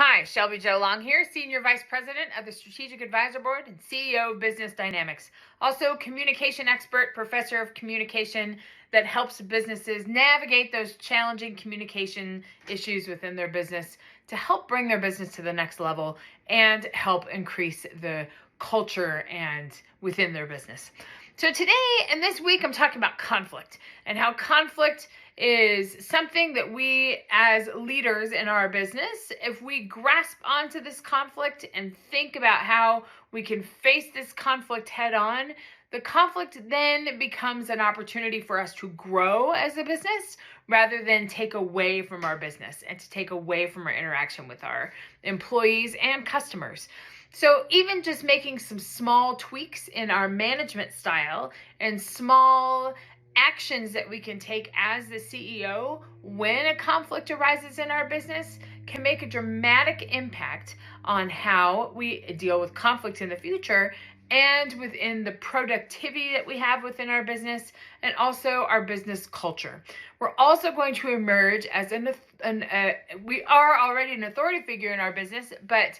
Hi, Shelby Joe Long here, Senior Vice President of the Strategic Advisor Board and CEO of Business Dynamics. Also, communication expert, professor of communication that helps businesses navigate those challenging communication issues within their business to help bring their business to the next level and help increase the culture and within their business. So today and this week, I'm talking about conflict and how conflict is something that we as leaders in our business, if we grasp onto this conflict and think about how we can face this conflict head on, the conflict then becomes an opportunity for us to grow as a business rather than take away from our business and to take away from our interaction with our employees and customers. So even just making some small tweaks in our management style and small actions that we can take as the CEO when a conflict arises in our business can make a dramatic impact on how we deal with conflict in the future and within the productivity that we have within our business and also our business culture. We're also going to emerge as we are already an authority figure in our business, but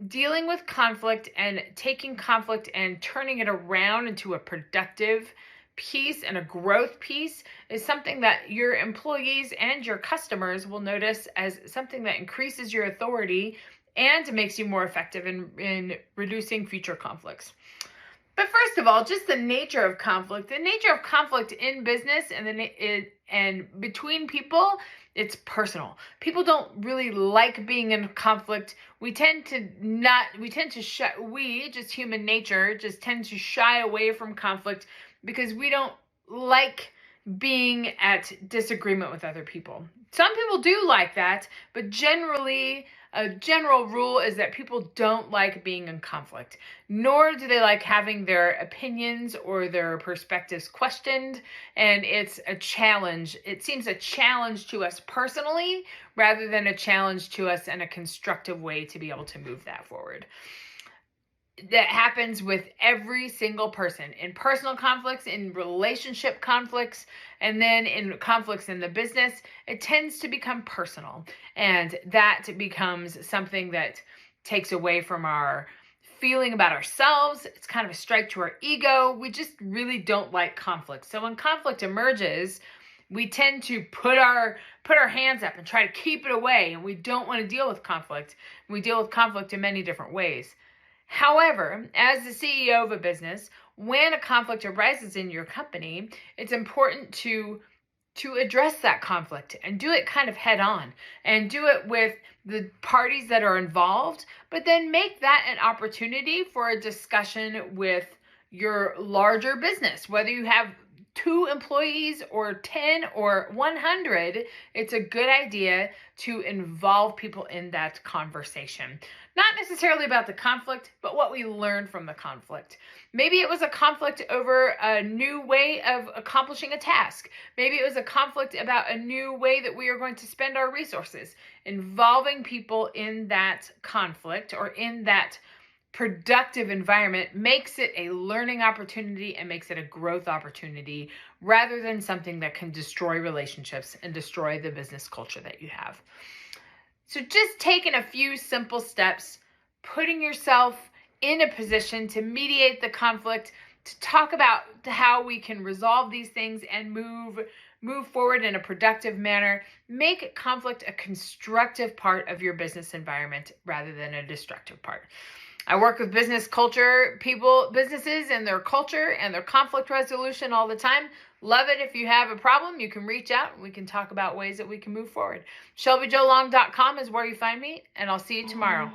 dealing with conflict and taking conflict and turning it around into a productive piece and a growth piece is something that your employees and your customers will notice as something that increases your authority and makes you more effective in reducing future conflicts. But first of all, just the nature of conflict. The nature of conflict in business and between people, it's personal. People don't really like being in conflict. Just human nature, just tend to shy away from conflict because we don't like being at disagreement with other people. Some people do like that, but generally, a general rule is that people don't like being in conflict, nor do they like having their opinions or their perspectives questioned, and it's a challenge. It seems a challenge to us personally rather than a challenge to us in a constructive way to be able to move that forward. That happens with every single person in personal conflicts, in relationship conflicts, and then in conflicts in the business. It tends to become personal, and that becomes something that takes away from our feeling about ourselves. It's kind of a strike to our ego. We just really don't like conflict. So when conflict emerges, we tend to put our hands up and try to keep it away, and we don't want to deal with conflict. We deal with conflict in many different ways. However, as the CEO of a business, when a conflict arises in your company, it's important to address that conflict and do it kind of head on and do it with the parties that are involved, but then make that an opportunity for a discussion with your larger business. Whether you have 2 employees or 10 or 100, it's a good idea to involve people in that conversation. Not necessarily about the conflict, but what we learned from the conflict. Maybe it was a conflict over a new way of accomplishing a task. Maybe it was a conflict about a new way that we are going to spend our resources. Involving people in that conflict or in that productive environment makes it a learning opportunity and makes it a growth opportunity rather than something that can destroy relationships and destroy the business culture that you have. So just taking a few simple steps, putting yourself in a position to mediate the conflict, to talk about how we can resolve these things and move forward in a productive manner, make conflict a constructive part of your business environment rather than a destructive part. I work with businesses and their culture and their conflict resolution all the time. Love it. If you have a problem, you can reach out and we can talk about ways that we can move forward. ShelbyJoeLong.com is where you find me, and I'll see you tomorrow.